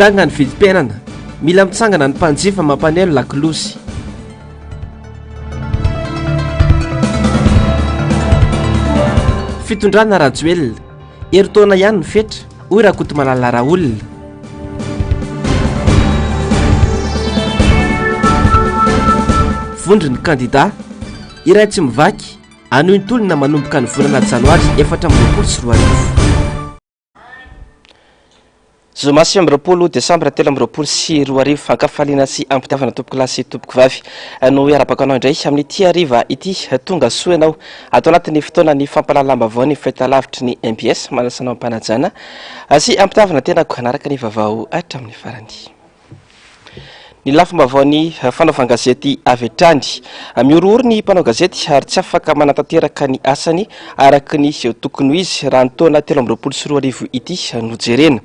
Tanga ny vidim-piainana, mila mitsangana ny mpanjifa mampanelo lakilosy. Fitondrana rajoelona, eritaona ihany ny fetra, hoy Rakoto Malalara olona. Vondry ny kandida, iray tsy mivaky, anohy ny tolona manomboka ny volana janoary 2024. Zoma 20 Desambra 2024 fankafaliana sy ampitiavana tompoko lahy sy tompoko vavy no iarabaka anao indray amin'ity hariva ity tonga soa ianao ato anatin'ny fotoana ny fampalalambavao ny fahita lavitry ny MPS manasanao ampanajana sy ampitiavana tenako anaraka ny vavao hatramin'ny farany. Ny lafim-bavao ny fanaovan-gazety avy hatrany miorooro ny mpanao gazety ary tsy afaka manatanteraka ny asany araka ny tokony izy raha ny taona 2024 ity nojerena.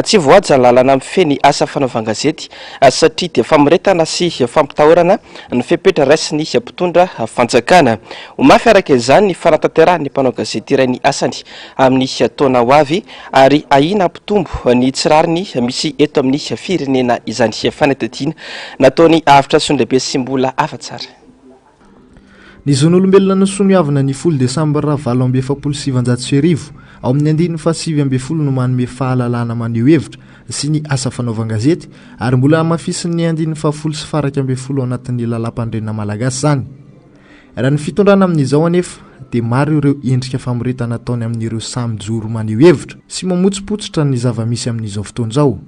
Tsy voaja lalana mifeny asa fanaovan-gazety satria dia famiretana sy fampitahorana ny fepetra raisiny mpitondra fanjakana. Mafy araka izany ny fanatanterahany mpanao gazety iray ny asany amin'ny taona ho avy ary ahina mpitombo ny tsirariny misy eto amin'ny firenena izany fanatadiana nataony avitra sonlehibe sy mbola afa-tsara. Ny zon'olombelona nosoniavana ny 10 Desambra 2017 ao amin'ny 9/7 no manome fahalalana maneho hevitra sy ny asa fanaovan-gazety ary mbola mafisiny 9/10 ao anatin'ny lalam-pandrenona malagasy zany. Raha ny fitondrana amin'izao anefa dia maro ireo endrika famoretana ataony amin'ireo samy joro maneho hevitra sy mamotsipotsitra ny zava-misy amin'izao fotoana izao.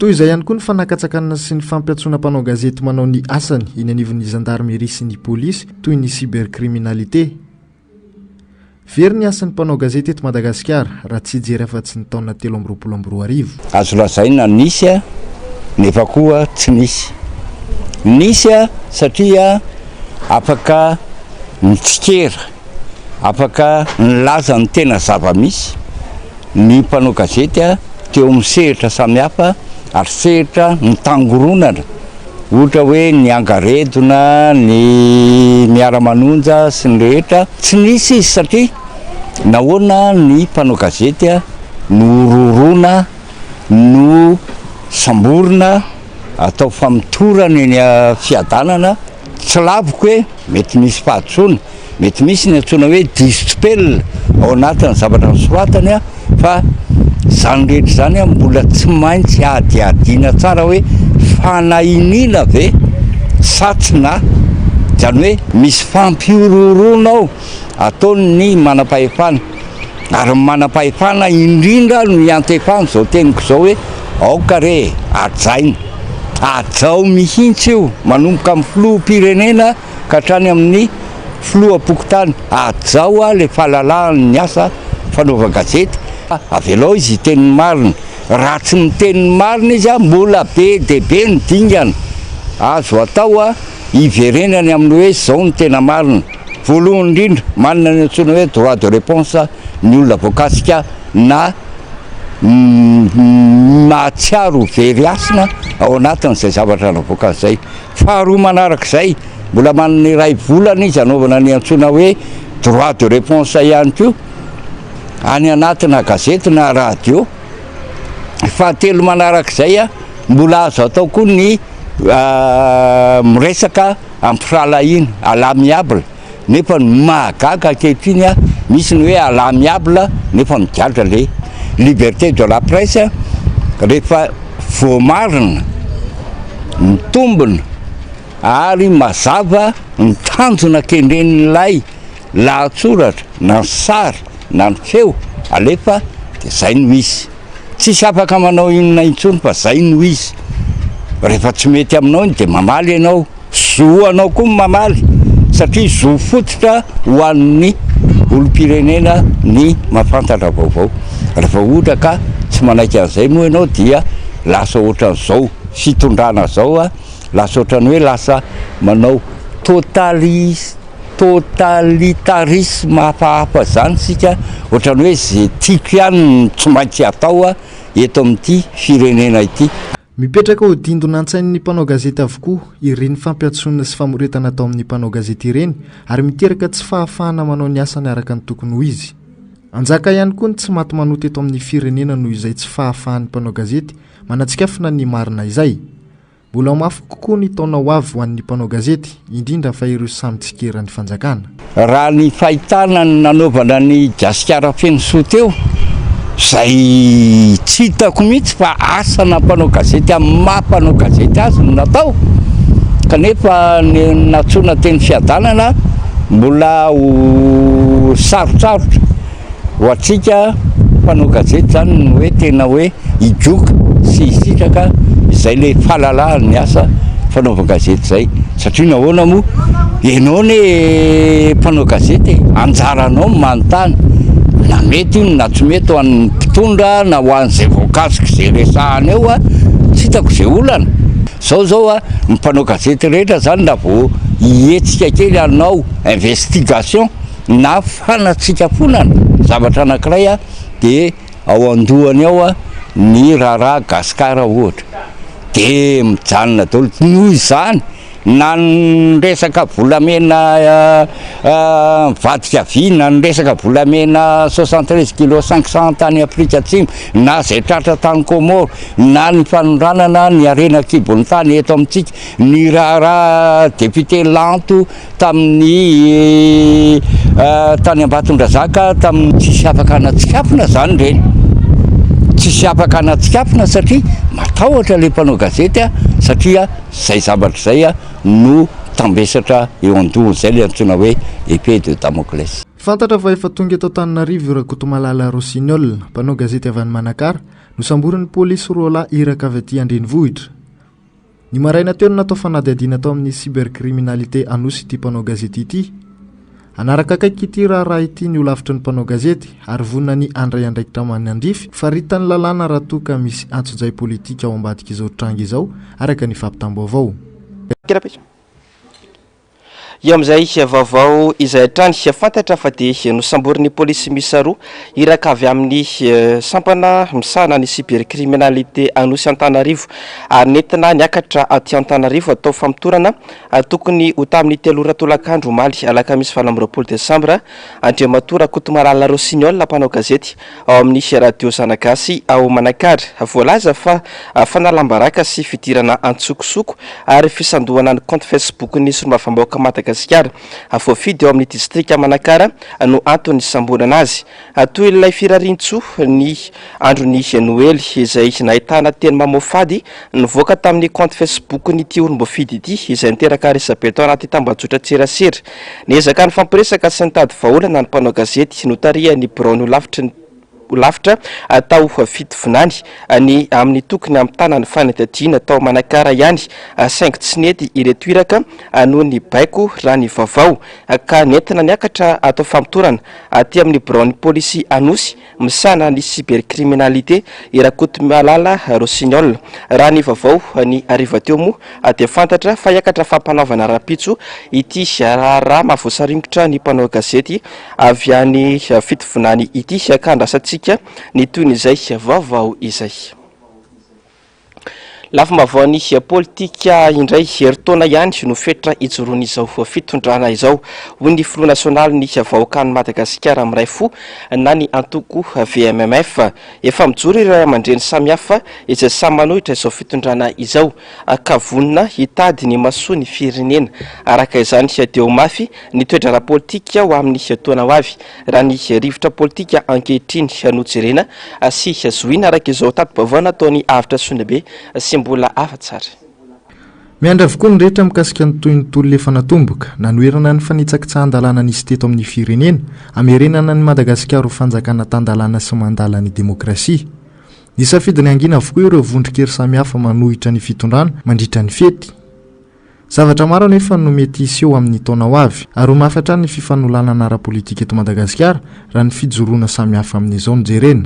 Toy izay ihany koa ny fanakatsakana sy ny fampiatsona mpanao gazety manao ny asany iny anivon'ny gendarmerie sy ny polisy toy ny cybercriminalité. Very ny asan'ny mpanao gazety eto Madagasikara raha tsy jery afa-tsy ny taona 2022. Azo lazaina nisy nefa koa tsy nisy. Nisy satria afaka mitsikera, afaka nilaza ny tena zava-misy ny mpanao gazety teo amin'ny sehatra samihafa ary sehatra ny tangoronana ohatra hoe ny angaredona, ny miara-manonja sy ny rehetra tsy nisy izy satria nahoana ny mpanao gazety no rorona no samborina atao famitorana eny fiadanana tsy laviko hoe mety misy fahatsoana mety misy ny antsoina hoe dispel ao anatin'ny zavatra nisoratany fa zany rehetra zany mbola tsy maintsy adiadiana tsara hoe fanahinina ve satsina zany hoe misy fampiororona ao ataony manam-pahefana ary manam-pahefana indrindra no iantefana zao teniko zao hoe aokare ajaina ajao mihintsy io manomboka amin'ny filoham-pirenena ka hatrany amin'ny filoham-pokotany ajao le fahalalahany asa fanaovan-gazety avelao izy teniny marina raha tsy miteniny marina izy mbola be dehibe ny dingana azo atao iverenany amin'ny hoe zao ny tena marina. Voalohany indrindra manana ny antsoina hoe droit de réponse ny olona voakasika na mahatsiaro very asina ao anatin'izay zavatra navoaka zay. Faharoa manarak'izay mbola manana iray volana izy anaovana ny antsoina hoe droit de réponse ihany koa any anatina gazety na radio. Fahatelo manarak'izay mbola azo atao koa ny miresaka ampifalahina alamiable nefa mahagaga ankehitriny misy ny hoe alamiable nefa migadra le liberté de la presse rehefa voamarina mitombona ary mazava ny tanjona kendren'ilay lahatsoratra na ny sary na ny feo alefa dia zay no izy tsisy afaka manao inona intsony fa zay no izy. Rehefa tsy mety aminao dia mamaly ianao, zoanao koa mamaly satria zo fototra ho an'ny olom-pirenena ny mafantatra vaovao. Rehefa ohatra ka tsy manaiky an'izay moa ianao dia lasa ohatran'izao fitondrana zao lasa ohatrany hoe lasa manao totalitarisme hafahafa zany sika ohatrany hoe zay tiako ihany tsy maintsy atao eto amin'ity firenena ity. Mipetraka ho dindona an-tsain'ny mpanao gazety avokoa ireny fampiatsonana sy famoretana atao amin'ny mpanao gazety ireny ary miteraka tsy fahafahana manao ny asany araka ny tokony ho izy. Anjaka ihany koa ny tsy maty manoto eto amin'ny firenena noho izay tsy fahafahan'ny mpanao gazety manatsikafina ny marina izay. Mbola mafy kokoa ny taona ho avy ho an'ny mpanao gazety, indrindra fa ireo samy tsikeran'ny fanjakana. Raha ny fahitana ny nanaovana ny gasikara feno soa teo, izay tsy hitako mihitsy fa asana mpanao gazety amin'ny maha-mpanao gazety azy no natao. Kanefa natsona teny fiadanana mbola ho sarotrarotra ho atsika mpanao gazety zany no hoe tena hoe ijoka sy isitraka izay le fahalalan'ny asa fanaova gazety zay. Satria nahoana moa ianao ne mpanao gazety anjaranao manontany na mety io na tsy mety ho an'ny mpitondra na ho an'izay voakasika izay resahana eo tsy hitako izay olana. Zao ny mpanao gazety rehetra zany na vao hietsika kely anao investigation na fanatsikam-ponana zavatra anankiray dia ao andohany ao ny raharaha gasikara ohatra dia mijanona daholo noho izany na nyresaka volamena vadika vy na nyresaka volamena 73 kilo 500 tany Afrika Atsimo na zay tratra tany Komoro na ny fanondranana ny arena kibon'ny tany eto amintsika ny raharaha député Lanto tamin'ny tany Ambatondrazaka tamin'ny tsisy afaka anatsikafina zany reny. Tsisy afaka anatsikafina satria matahotra le mpanao gazety satria zay zavatra zay no tambesatra eo andohany zay le antsoina hoe épée de Damoclès. Fantatra fa efa tonga eto Antananarivo Rakotomalala Rossignol, mpanao gazety avy any Manakara, no samborin'ny polisy roa lahy iraka avy aty Andrenivohitra. Ny maraina teo no natao fanadihadiana tao amin'ny cybercriminalité anosy ity mpanao gazety ity. Anaraka akaiky ity raha ity ny olavitry ny mpanao gazety ary vonina ny andray andraikitra manandrify faritany lalàna raha toa ka misy antsonjay politika ao ambadika izao tranga izao araka ny fampitam-baovao. Eo amin'izay vaovao izay hatrany fantatra fa dia nosamborin'ny polisy miisa roa iraka avy amin'ny sampana misahana ny cybercriminalité anosy Antananarivo ary nentina niakatra aty Antananarivo atao famitorana tokony ho tamin'ny 3 tolakandro omaly alakamisy 24 Desambra Andriamatora Rakotomalala Rossignol mpanao gazety ao amin'ny radio Zanagasy ao Manakara voalaza fa fanalambaraka sy fidirana antsokosoko ary fisandohana ny compte Facebook ny solombavam-bahoaka Madagasikara voafidy eo amin'ny distrika Manakara no antony sambonana azy. Toy ilay firarintso ny androny Noely izay nahitana teny mamofady nivoaka tamin'ny compte Facebook n'ity olom-boafidy ity izay niteraka resabeto anaty tambajotra tserasera. Niezaka ny fampiresaka sy nitady vahaolana ny mpanao gazety notarian'ny Brown lavitra atao fitovinany ny amin'ny tokony amin'ny tanany fanadihadiana tao Manakara ihany saingy tsy nety ireto iraka noho ny baiko raha ny vaovao ka nentina niakatra atao famitorana aty amin'ny Brown polisy anosy misahana ny cybercriminalité Rakotomalala Rossignol. Raha ny vaovao ny ariva teo moa dia fantatra fa iakatra fampanaovana rapitso ity raha mahavoasaringotra ny mpanao gazety avy any fitovinany ity ka andrasantsika ny toyn'izay vaovao izay. Lafa mavaony politika indray heritaona ihany no fetra ijoroany izao fitondrana izao hoy ny Front National ny vahoakan'i Madagasikara amiray fo na ny antoko VMMF efa mijoro ireo aman-dreny samihafa izay samy manohitra izao fitondrana izao ka vonina hitady ny masoa ny firenena araka izany dia ho mafy ny toedrana politika ho amin'ny taona ho avy raha ny rivotra politika ankehitriny nojerena sy zoina araka izao tato-baovao nataony Avitra Sonabe sy mbola afa-tsara. Miandry avokoa ny rehetra mikasika ny toy ny tolona efa natomboka nanoerana ny fanitsakitsahan-dalàna nisy teto amin'ny firenena amerenana ny Madagasikara ho fanjakana tan-dalàna sy mandala ny demokrasia. Ny safidiny angina avokoa ireo vondron-kery samihafa manohitra ny fitondrana mandritra ny fety. Zavatra maro anefa no mety iseho amin'ny taona ho avy ary ho mafatra ny fifanolanana ara-politika eto Madagasikara raha ny fijoroana samihafa amin'izao no jerena.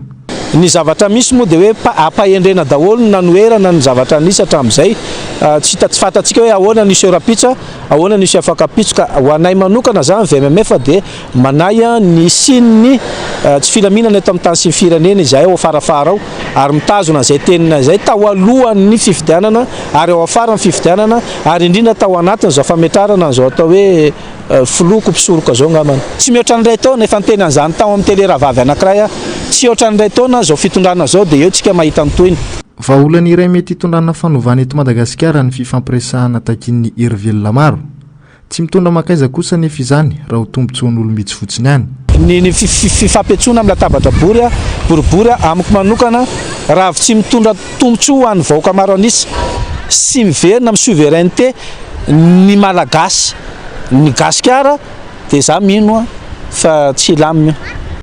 Ny zavatra misy moa dia hoe ampahendrena daholo nanoerana ny zavatra nisy hatramin'izay tsy fantatsika hoe ahoana nisy rapitsa ahoana nisy afaka pitsoka ho anay manokana zany VMMF dia manay ny sininy tsy filaminana eto amin'ny tany sy ny firenena izay ao afarafara ao ary mitazona izay tenina izay tao alohan'ny fifidianana ary ao afara ny fifidianana ary indrindra tao anatiny izao fametrarana izao atao hoe filoko mpisoroka zao ngamana tsy mihoatra ny ray taona efa niteny an'izany tao amin'ny teleravavy anankiray tsy oatra ny ray taona zao fitondrana zao dia eo tsika mahita nytoiny vaolany iray mety hitondrana fanovana eto Madagasikara ny fifampiresahana takin'ny hery maro tsy mitondra makaiza kosa nefa izany raha ho tombontsoan'olom-bitsy fotsiny ihany ny fifampetsona amin'ny latabatra boribory amiko manokana raha tsy mitondra tombontsoa ho an'ny vahoaka maro anisa sy miverina amin'ny souveraineté ny malagasy ny gasikara dia za mino fa tsy lamina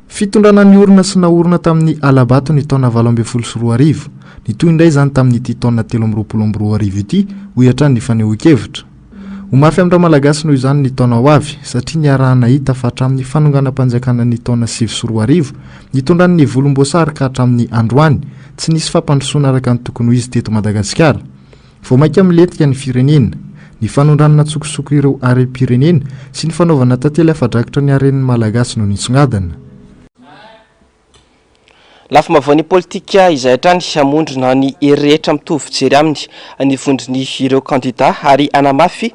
fitondrana ny orona sy naorina tamin'ny alabato ny taona 2024 ny toy indray izany tamin'ity taona 2024 ity ho iatran'ny fanehoan-kevitra ho mafy amin'ny malagasy noho izany ny taona ho avy satria ny arahana hita fa hatramin'ny fanonganam-panjakana ny taona 2024 nitondran'ny volomboasary ka hatramin'ny androany tsy nisy fampandrosoana araka ny tokony ho izy teto Madagasikara vao mainka miletika ny firenena ny fanondranana tsokosoko ireo arem-pirenena sy ny fanaovana tantely afadrakotra ny aren'ny malagasy no nitsongadana lafa mavony politika izay hatrany hamondrona ny herehetra mitovy jery aminy ny vondrony ireo kandida ary anamafy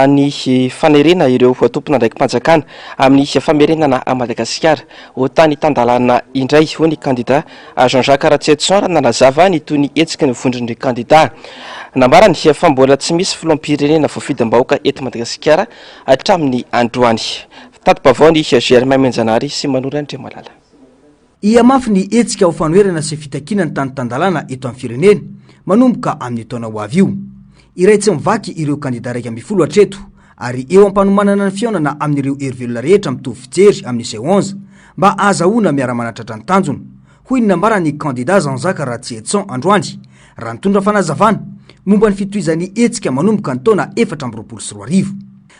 ny fanerena ireo tompona ndraiky mpanjakana amin'ny famerenana a Madagasikara ho tany tandalana indray ho ny kandida Jean-Jacques Ratsetson nanazava ny toy ny hetsiky ny vondrony kandida nambarany fa mbola tsy misy filoham-pirenena voafidim-bahoaka eto Madagasikara hatramin'ny androany tatopavao ny Germain Menjanary sy Manora Andriamalala iamafy ny etsika ho fanoherana sy fitakina ny tany-tandalana eto amin'ny firenena manomboka amin'ny taona ho avy io iray tsy mivaky ireo kandida 12 hatreto ary eo ampanomanana ny fiaonana amin'ireo hery rehetra mitovy fijery amin'izay 11 mba azahoana miara-manatratra ny tanjona hoy ny nambarany kandida Jean-Jacques Ratsetson androany raha nitondra fanazavana momba ny fitohizan'ny etsika manomboka ny taona 2024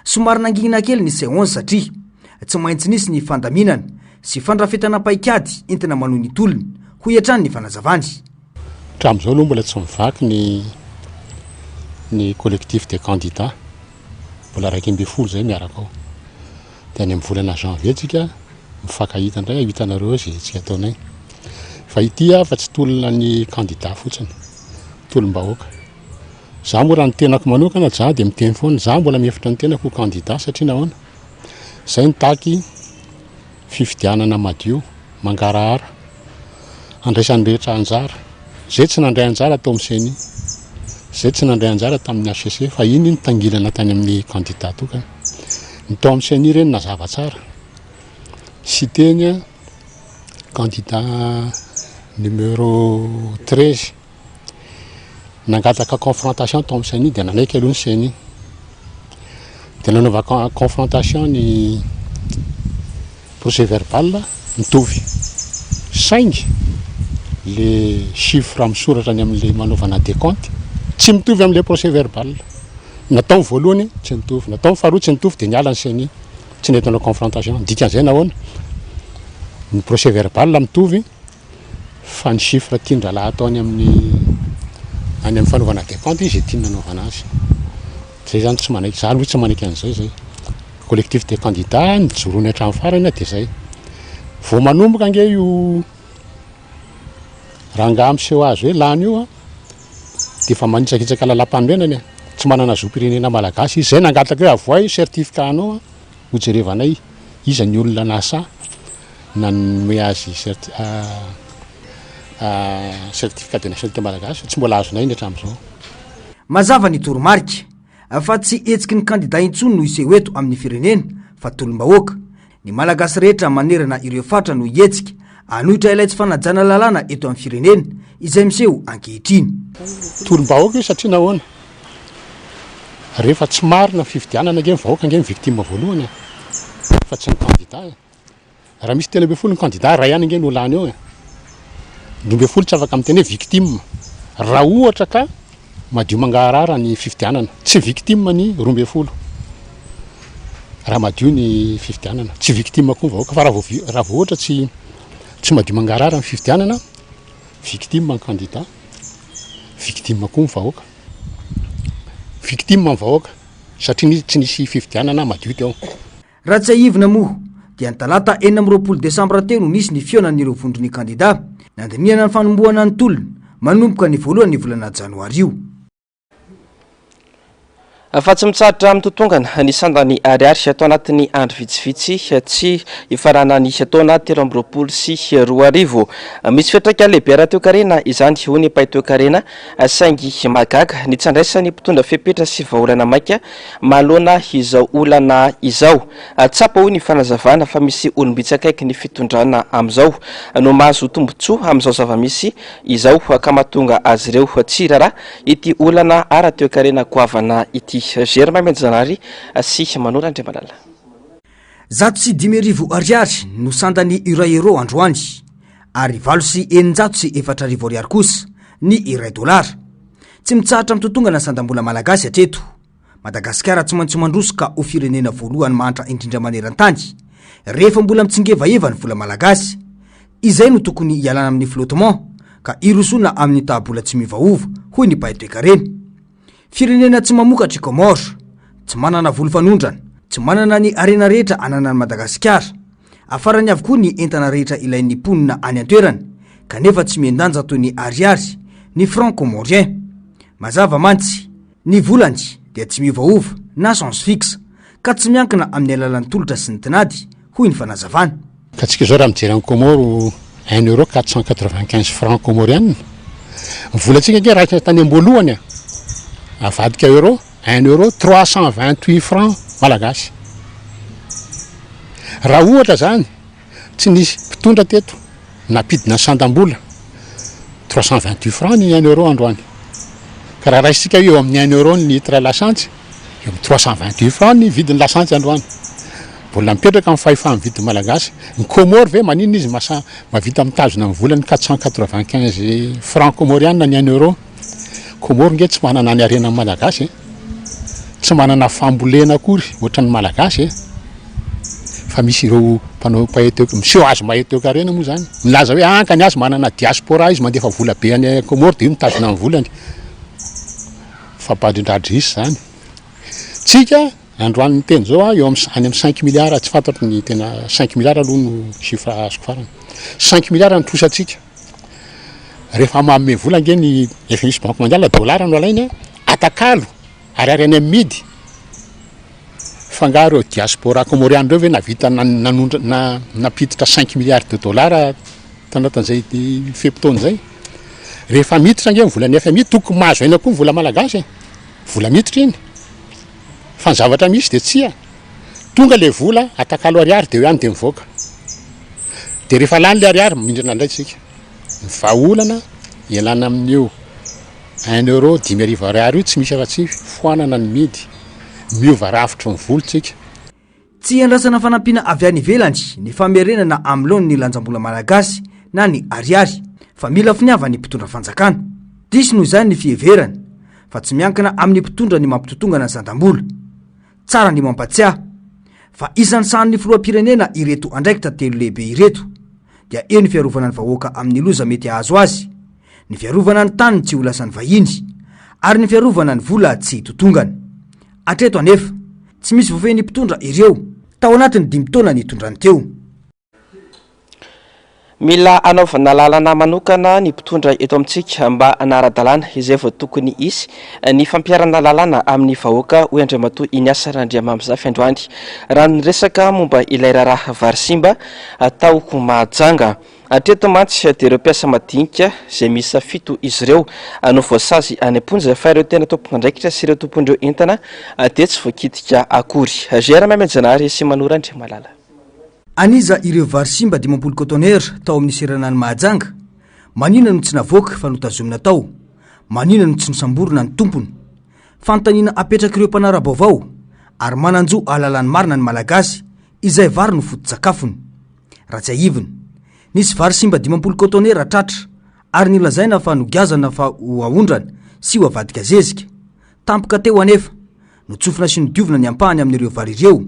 somary nangingina kely ny izay 11 satria tsy maintsy nisy ny fandaminana sy fandrafetana paikady entina manohy ny tolony ho iatran ny fanazavany hatramin'izao aloha mbola tsy mivaky ny collectif des candidats mbola 12 zay miaraka ao dia any amin'ny volana janvier tsika mifankahita indray ahitanareo zay tsika ataonay fa ity fa tsy tolona ny candidat fotsiny tolom-bahoaka za moa raha ny tenako manokana za dia miteny foana za mbola mihefitra ny tenako candidat satria nahoana zay nitaky fifidianana madio mangarahara andraisan'ny rehetra anjara zay tsy nandray anjara atao amin'seny zay tsy nandray anjara tamin'ny HCC fa iny ny tangilana tany amin'ny candidat tokana ny tao amin'seny ireny nazava tsara sy teny candidat numéro 13 nangataka confrontation tao amin'seny dia nanaiky aloha ny seny dia nanaova confrontation ny procès verbal mitovy saingy le chiffre misoratra any amin'le manaovana décompte tsy mitovy amin'le procès verbal natao voalohany tsy mitovy natao faharoa tsy mitovy dia niala ny seny tsy netona confrontation dikan'izay nahoana ny procès verbal mitovy fa ny chiffre tiandralahy atao any amin'ny fanaovana décompte izy tiany nanaovana azy zay zany tsy manaiky za aloha tsy manaiky an'izay zay collectif des candidats nijorony hatramin'ny farany dia zay vao manomboka ange io raha nga miseho azy hoe lany io dia fa manitsakitsaka lalam-panorenany tsy manana zo-pirenena malagasy izy zay nangataka hoe avoay certificat anao ho jerevanay iza ny olona nasa nanome azy certificat de nationalité malagasy tsy mbola azonay ny hatramin'izao mazava ny toromarika fa tsy etsiky ny kandida intsony no iseho eto amin'ny firenena fa tolom-bahoaka ny malagasy rehetra manerana ireo fatra no ietsika anohitra ilay tsy fanajana lalàna eto amin'ny firenena izay miseho ankehitriny tolom-bahoaka io satria nahoana rehefa tsy marina fifidianana nge vahoaka nge victime voalohany fa tsy ny candidat raha misy 13 ny candidat ray ihany nge no lany eo 12 tsy afaka miteny hoe victime raha ohatra ka madio mangarara ny fifidianana tsy victime ny 12 raha madio ny fifidianana tsy victime koa vahoaka fa raha vao ohatra tsy madio mangarara ny fifidianana victime ny candidat victime koa ny vahoaka victime ny vahoaka satria tsy nisy fifidianana madio teo raha tsy ahivina moa dia ny talata 4 desambra teo no nisy ny fionan'ireo vondrony kandida nandinihana ny fanomboana ny tolona manomboka ny voalohany volana janoary io. Fa tsy mitsahatra amin'ny totongana ny sandany ariary atao anatin'ny andro vitsivitsy tsy ifarana ny taona 2024. Misy fiatraika lehibe raha toekarena izany ho ny mpay toekarena saingy magaga ny tsandraisany mpitondra fepetra sy vahaolana maika malona izao olana izao. Tsapa ho ny fanazavana fa misy olombitsy akaiky ny fitondrana amin'izao no mahazo tombotsoa amin'izao zava-misy izao ka mahatonga azy ireo tsirara ity olana ara-toekarena goavana ity. Germain Menzanary sy Manora Andriamalala. 105 ariary no sandany €1 androany ary 804 ariary kosa ny $1. Tsy mitsahatra mitotongana sandam-bola malagasy hatreto. Madagasikara tsy maintsy mandrosoka ho firenena voalohany mantra indrindra maneran-tany rehefa mbola mitsingevaheva ny vola malagasy. Izay no tokony ialana amin'ny flottement ka irosona amin'ny tabola tsy mivaova hoy ny mpay toekarena. Firenena tsy mamokatra Komoro, tsy manana volo fanondrana, tsy manana ny arena rehetra ananan'ny Madagasikara. Afarany avokoa ny entana rehetra ilain'ny mponina any an-toerany, kanefa tsy miendanja toy ny ariary, ny franc comorien. Mazava mantsy, ny volany dia tsy mivaova na sens fixe, ka tsy miankina amin'ny alalan'ny tolotra sy ny tinady, hoy ny fanazavana. Ka tsika zao raha mijery ny Komoro €1 495 francs comoriens. Volantsika nge raha tany amboalohany avadika euro €1 328 francs malagasy. Raha ohatra zany tsy nisy mpitondra teto napidina sandam-bola 328 francs ny €1 androany. Ka raha raisitsika eo amin'ny €1 ny litre lasantsy, eo amin'ny 328 francs ny vidiny lasantsy androany. Mbola mipetraka amin'ny fahefa mividy malagasy. Ny Komoro ve manino izy mavita mitazona amin'ny volany 495 francs comoriens ny €1. Komoro nge tsy manana ny arena malagasy, tsy manana fambolena akory ohatran'ny malagasy, fa misy ireo mpanao miseho azy mahay toekarena moa zany. Milaza hoe ankany azy manana diaspora izy mandefa vola be any Komoro dia mitazona amin'ny volany. Fampadindradrisy zany. Tsika androany teny zao eo any amin'ny 5 milliards, tsy fantatro ny tena 5 milliards aloha no chiffre azoko farany. 5 milliards ny trosatsika. Rehefa mamme vola nge ny FMI Banque mondiale $, no alainy atakalo ariary any amidy. Fangaro diaspora comorienne reo ve navita napiditra 5 milliards de $, tanatan'izay fepitaona zay. Rehefa miditra nge volan'ny FMI tokony mahazo aina koa vola malagasy, vola miditra iny. Fa ny zavatra misy dia tsia. Tonga le vola atakalo ariary dia hoany dia mivoaka. Dia rehefa lany le ariary mindrina indray tsika. Ny vahaolana ialana amin'io €1 5,000 io tsy misy afa-tsy foanana ny midy, miova rafitry ny volontsika. Tsy andrasana fanampiana avy any ivelany ny famerenana am'lony ny lanjam-bola malagasy na ny ariary, fa mila finiava ny mpitondra fanjakana. Diso noho izany ny fiheverana, fa tsy miankina amin'ny mpitondra ny mampitotongana ny sandam-bola. Tsara ny mampatsiahy fa isan'ny sahan'ny filoham-pirenena ireto andraikitra telo lehibe ireto dia eo ny fiarovana ny vahoaka amin'ny loza mety ahazo azy, ny fiarovana ny tany tsy ho lasan'ny vahiny, ary ny fiarovana ny vola tsy hitotongana. Atreto anefa tsy misy voafehin'ny mpitondra ireo tao anatin'ny 5 taona nitondrany teo. Mila anaovana lalana manokana ny mpitondra eto amintsika mba anara-dalàna izay vao tokony isy ny fampiarana lalàna amin'ny vahoaka hoe Andriamatoa Iniasa Randriamamizafy androany. Raha ny resaka momba ilay raharaha Varisimba ataoko mahajanga. Atreto mantsy dia ireo mpiasa madinika izay misy 7 izy ireo no voasazy any am-ponja fa ireo tena tompon'andraikitra sy ireo tompondreo entana dia tsy voakitika akory. Germain Menzanary sy Manora Andriamalala. Aniza ireo Varisimba 10 cotonera tao amin'ny seranany mahajanga. Manina no tsy navoaka fa notazomina tao. Manina no tsy nosamborona ny tompony. Fanontaniana apetraka ireo mpanara-baovao ary mananjo alalan'ny marina ny malagasy izay vary no foto-tsakafony. Ratsy aiviny. Nisy Varisimba 10 cotonera tratra ary nilazaina fa nogazana fa ho aondrana sy ho avadika zezika. Tampoka teo anefa notsofina sy nodiovina ny ampahany amin'ireo vary ireo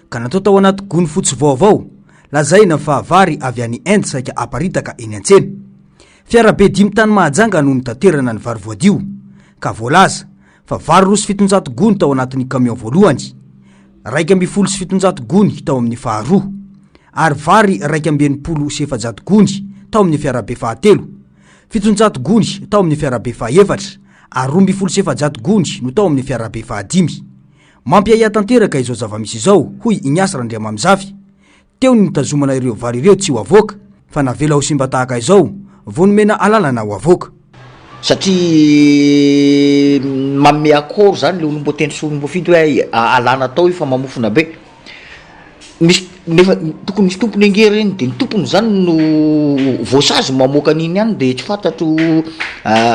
ka natao tao anaty gony fotsy vaovao. Lazaina fa vary avy any Inde saika aparitaka eny an-tsena. Fiarabe 5 tany mahajanga no nitaterana ny vary voadio ka voalaza fa vary 700 gony tao anatin'ny camion voalohany, 170 gony tao amin'ny faharoa. ary vary 280 gony tao amin'ny fiarabe fahatelo, 700 gony tao amin'ny fiarabe fahaefatra ary 270 gony no tao amin'ny fiarabe fahadimy. Mampiaia tanteraka izao zava-misy izao hoy Ignace Randriamamizafy. Teo ny nitazomana ireo vary ireo tsy ho avoaka fa navela ho simba tahaka izao vao nomena alalana ho avoaka. Satria manome akôro zany le olombo tendry sy olombo fidy hoe alana tao fa mamofona be. Nefa tokony misy tompony ange reny de ny tompony zany no voasazy mamoaka an'iny ihany de tsy fantatro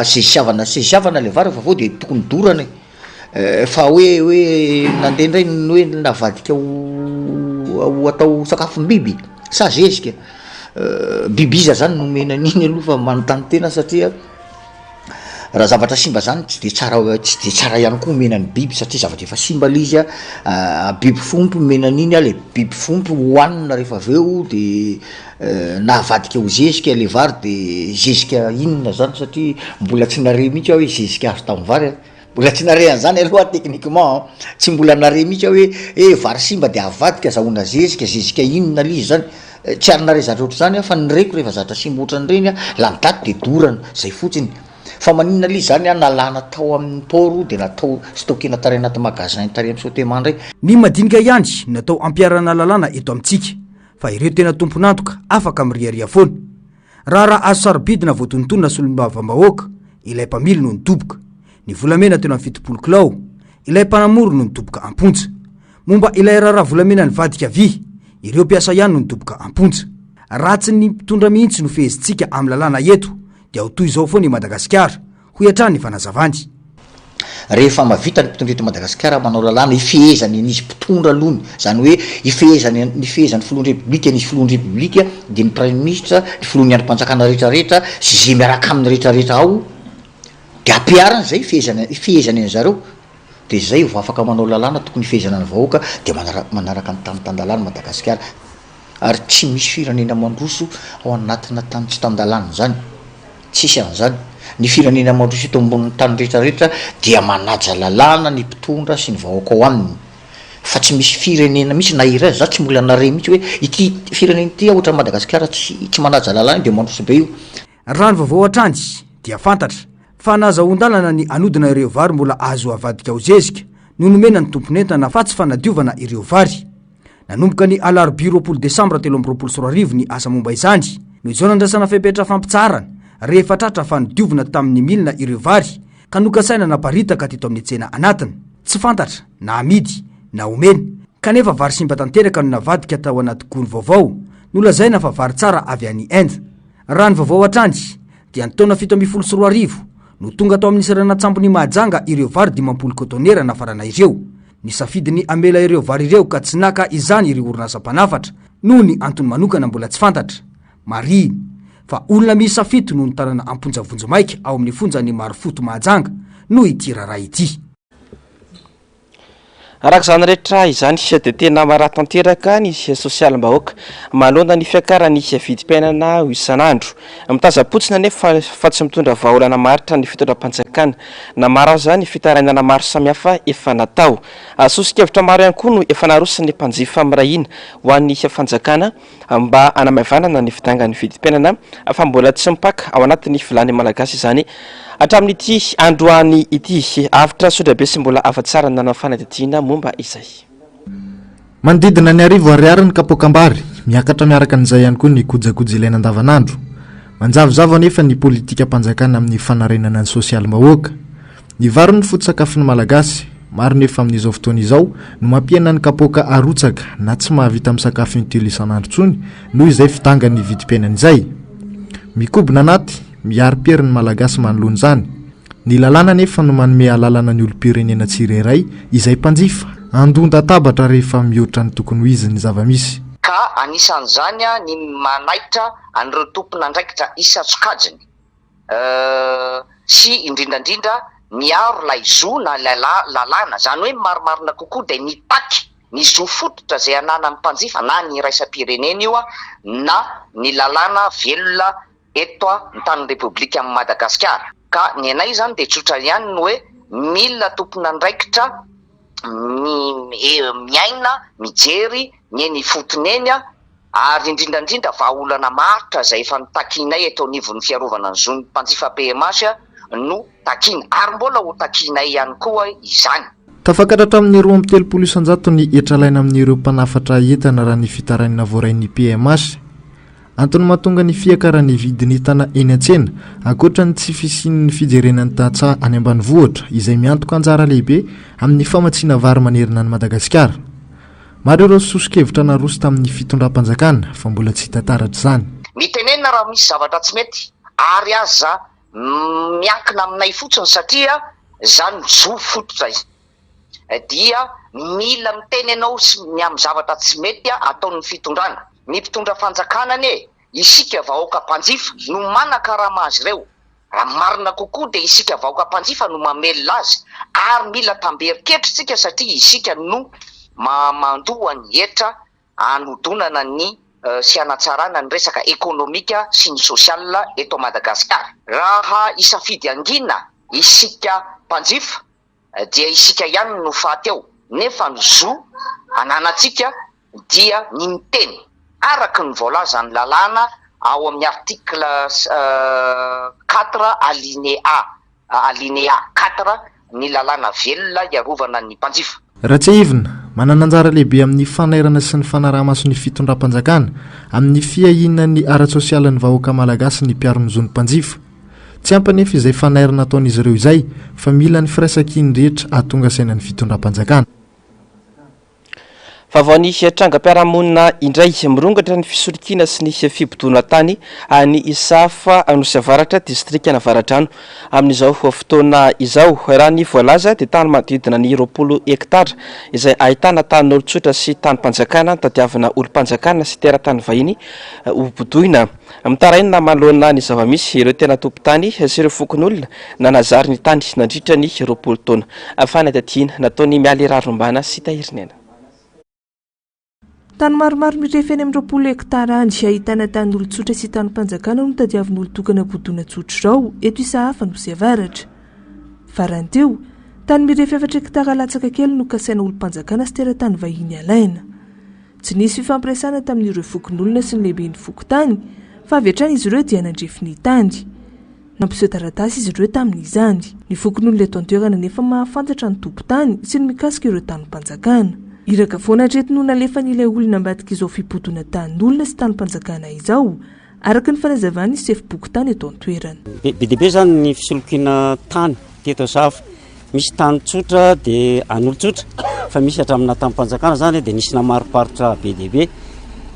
sesiavana le vary fa vao de tokony dorana fa hoe nandeha indray hoe navadika ho atao sakafony biby sa zezika bibiza zany nomena an'iny aloha fa manontany tena satria raha zavatra simba zany tsy de tsara ihany koa menany biby satria zavatra efa simba lizy biby fompo menan'iny le biby fompo hoanina rehefa aveo de navadika ho zezika le vary de zezika inona zany satria mbola tsy nare mihitsy hoe zezika azo tamin'ny vary mbola tsy nare an'izany aloha techniquement tsy mbola nare mihitsy hoe vary simba de avadika zahoana zezika inona lizy zany tsy ary nare zatra ohatry zany fa nyreko rehefa zatra simba ohatran'ireny la midaty de dorana zay fotsiny. Fa maninona lizy zany nalana tao amin'ny poro de natao stokena tare anaty magasin tare amin'ny sotema ndray. Ny madinika ihany natao ampiarana lalàna eto amintsika fa ireo tena tompon'antoka afaka miriaria foana. Raha azo sarobidina voatontonona sy olom-bava-bahoaka ilay mpamily no nitoboka, ny volamena tena amin'ny 70 kilao ilay mpanamoro no nitoboka amponja, momba ilay raha volamena ny vadika vy ireo mpiasa ihany no nitoboka amponja. Ratsy ny mpitondra mihitsy no fehezintsika amin'ny lalàna eto dia ho toy izao foana i Madagasikara ho hatrany ny fanazavany. Rehefa mavita ny mpitondra eto Madagasikara manao lalàna ifehezany an'izy mpitondra alony zany hoe ifehezany filohan'ny republika nisy filohan'ny republika de ny prime ministre ny filohan'ny androm-panjakana rehetrarehetra sy zay miaraka amin'ny rehetrarehetra ao de ampiarana zay ifehezany an'zareo de zay vao afaka manao lalàna tokony ifehezana ny vahoaka de manaraka ny tany-tandalàna Madagasikara ary tsy misy firenena mandroso ao anatina tany tsy tandalàna zany. Tsisy an'izany ny firenena mandroso eto ambony tany rehetrarehetra dia manaja lalàna ny mpitondra sy ny vahoaka ao aminy fa tsy misy firenena misy na iray za tsy mbola nare mihitsy hoe ity firenena ity ohatra Madagasikara tsy manaja lalàna de mandroso be io. Raha ny vaovao hatrany dia fantatra fa nazahoan-dalana ny anodina ireo vary mbola azo avadika ho zezika no nomena ny tomponentana fa tsy fanadiovana ireo vary. Nanomboka ny alarobia 20 Desambra 2024 ny asa momba izany no izao nandrasana fepetra fampitsarana rehefa tratra fanodiovana tamin'ny milina ireo vary ka nokasaina naparitaka teto amin'ny tsena anatiny tsy fantatra na amidy na omeny kanefa vary simba tanteraka no navadika tao anaty gony vaovao nolazaina fa vary tsara avy any Inde. Raha ny vaovao hatrany dia ny taona 724 no tonga tao amin'ny seranatsambo ny Mahajanga ireo vary 10 kotonera nafarana ireo. Ny safidiny amela ireo vary ireo ka tsy naka izany ireo orinasa mpanafatra noho ny antony manokana mbola tsy fantatra. Mariny fa olona misy safito no nitanana amponja vonjomaika ao amin'ny fonjany Marofoto Mahajanga no ity raharay ity. Araka izany rehetra izany de tena maraha tanteraka ny sosialim-bahoaka malonda ny fiakarany vidim-piainana isan'andro mitazapotsina nefa fa tsy mitondra vahaolana maritra ny fitondram-panjakana na maro zany fitarainana maro samihafa efa natao sosikevitra maro ihany koa no efa narosany mpanjifa mirahina ho an'ny fanjakana mba anamavanana ny fitangany vidim-piainana fa mbola tsy mipaka ao anatin'ny filany malagasy izany hatramin'ity androany ity avitra sodrabe sy mbola afa-tsara nanao fanadidina momba izay. Manodidina ny arivo ariary ny kapokambary miakatra miaraka an'izay ihany koa ny gojagoja ilaina andavanandro. Manjavozavo nefa ny politika mpanjakana amin'ny fanarenana ny sosialim-bahoaka. Ny vary ny foto-sakafon'ny malagasy maro nefa amin'izao fotoana izao no mampiena ny kapoka arotsaka na tsy mahavita amin'ny sakafo intelo isan'andro tsony noho izay fitangany vidim-piainana izay. Mikobona anaty miaro-piery ny malagasy manoloana izany. Ny lalàna nefa no manome alalana ny olom-pirenena tsirairay izay mpanjifa andonda tabatra rehefa mihoatra ny tokony ho izy ny zava-misy. Ka anisan'izany ny manaitra an'ireo tompon'andraikitra isa-tsokajiny sy indrindrandrindra miaro lay zo na lalàna zany hoe maromarina kokoa de mitaky ny zo fototra zay anana amin'ny mpanjifa na ny raisam-pirenena io na ny lalàna velona eto ny tany repoblika amin'ny Madagasikara. Ka ny anay zany de tsotra ihany no hoe milina tompon'andraikitra miaina mijery ny eny fotony eny ary indrindrandrindra vahaolana maritra zay efa nitakinay eto anivon'ny fiarovana ny zon'ny mpanjifa PMH no takina ary mbola ho takinay ihany koa izany. Tafakatra amin'ny 2.3 ny etralaina amin'ireo mpanafatra entana raha ny fitaranina voarain'ny PMH. Antony mahatonga ny fiakarany vidiny entana eny an-tsena ankoatra ny tsy fisian'ny fijerenan'ny tantsaha any ambanivohitra izay miantoka anjara lehibe amin'ny famatsiana vary manerina ny Madagasikara. Maro ireo sosokevitra naroso tamin'ny fitondram-panjakana fa mbola tsy hita taratra izany. Mitenenina raha misy zavatra tsy mety ary aza miankina aminay fotsiny satria zany zo fototra izy. Dia mila miteny ianao ny amin'ny zavatra tsy mety ataon'ny fitondrana. Ny mpitondra fanjakana anie isika vahoaka mpanjifa no manakarama azy ireo. Raha marina kokoa dia isika vahoaka mpanjifa no mamelona azy ary mila tamberiketritsika satria isika no mandoa ny hetra anodonana ny sy anatsarana ny resaka ekonomika sy ny sosiala eto Madagasikara. Raha isafidy angina isika mpanjifa dia isika ihany no faty eo nefa ny zo ananatsika dia ny miteny araka ny voalaza ny lalàna ao amin'ny article 4 alinéa 4 ny lalàna velona iarovana ny mpanjifa. Ratsehivina manana anjara lehibe amin'ny fanairana sy ny fanaraha-mason'ny fitondram-panjakana amin'ny fiahinana ny ara-tsosialan'ny vahoaka malagasy ny mpiaro ny zon'ny mpanjifa. Tsy ampanefa izay fanairana ataon'izy ireo izay fa mila ny firaisan-kiny rehetra ahatonga saina ny fitondram-panjakana. Vavaony trangam-piarahamonina indray mirongatra ny fisolokiana sy ny fibodona tany any Isafa Anosiavaratra distrikta Navaratrano amin'izao fotoana izao. Raha ny voalaza dia tany manodidina ny 20 hektara izay ahitana tan'olon-tsotra sy tany-panjakana tadiavana olo-panjakana sy teratany vahiny hobodoina. Mitaraina manoloana ny zava-misy ireo tena tompo-tany sy ireo fokon'olona nanazary ny tany nandritra ny 20 taona. Fanadihadiana nataony mialy rarombana sy tahirinena. Tany maromaro mirefy any amin'ny 20 hektara any ahitana tan'olon-tsotra sy tany-panjakana no tadiavin'olo tokana bodona tsotra izao eto Isafa Anosiavaratra. Faranteo, tany mirefy 4 hektara latsaka kely no kasaina olo-panjakana sy teratany vahiny alaina. Tsy nisy fifampiresana tamin'ireo fokon'olona sy ny lehiben'ny fokotany fa avy hatrany izy ireo dia nandrefy ny tany. Nampiseho taratasy izy ireo tamin'izany. Ny fokon'olona eto an-toerana nefa mahafantatra ny tompo-tany sy ny mikasika ireo tany-panjakana. Iraka foana hatreto no nalefa n'ilay olona ambadika izao fibodona tan'olona sy tany-panjakana izao araka ny fanazavany sefi-boky tany eto an-toerana. Be dehibe zany ny fisolokiana tany teto Isafa. Misy tany tsotra dia an'olon-tsotra fa misy hatramina tany-panjakana zany dia nisy namariparitra be dehibe.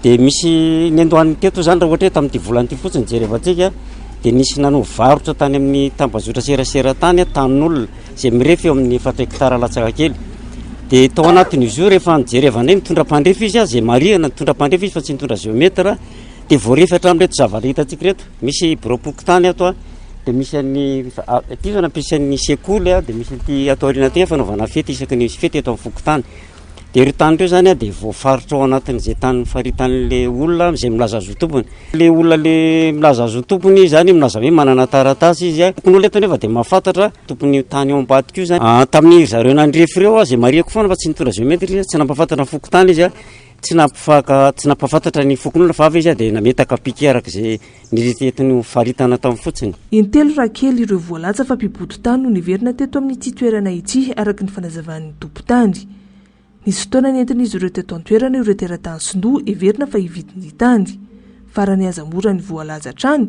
Dia misy ny andohan'ny teto zany raha ohatra hoe tamin'ity volan'ity fotsiny jerevantsika dia nisy nanovarotra tany amin'ny tambazotra serasera tany tan'olona izay mirefy eo amin'ny 4 hektara latsaka kely. Dia tao anatin'izy io rehefa nijerevana mitondra mpandrefa izy izay marihana nitondra mpandrefa izy fa tsy nitondra géomètre dia voarefy hatramin'reto zavatra hitantsika reto. Misy bureau-poko tany ato dia misy an'ny ity zao nampiasan'ny sekoly dia misy ity atao aoriana ty fanaovana fety isaky ny fety eto amin'ny foko-tany. Dia ireo tany ireo zany dia voafaritra ao anatin'izay tany faritan'ilay olona izay milaza azo tompony. Ilay olona le milaza azo tompony zany milaza hoe manana taratasy izy tokon'olona eto nefa dia mahafantatra tompony tany ao ambadika io zany. Tamin'ny zareo nandrefy ireo izay mariako foana fa tsy nitondra géomètre izy tsy nampahafantatra ny foko-tany izy tsy nampahafantatra ny fokon'olona fa avy izy dia nametaka piqué arak'izay niretetiny faritana tamin'ny fotsiny. Intelo raha kely ireo voalatsa fa mpiboto tany no niverina teto amin'ity toerana ity araka ny fanazavan'ny tompo-tany. Nisy fotoana nentin'izy ireo teto an-toerana ireo teratany Sindoa everina fa hividiny tany. Farany aza mora ny voalaza hatrany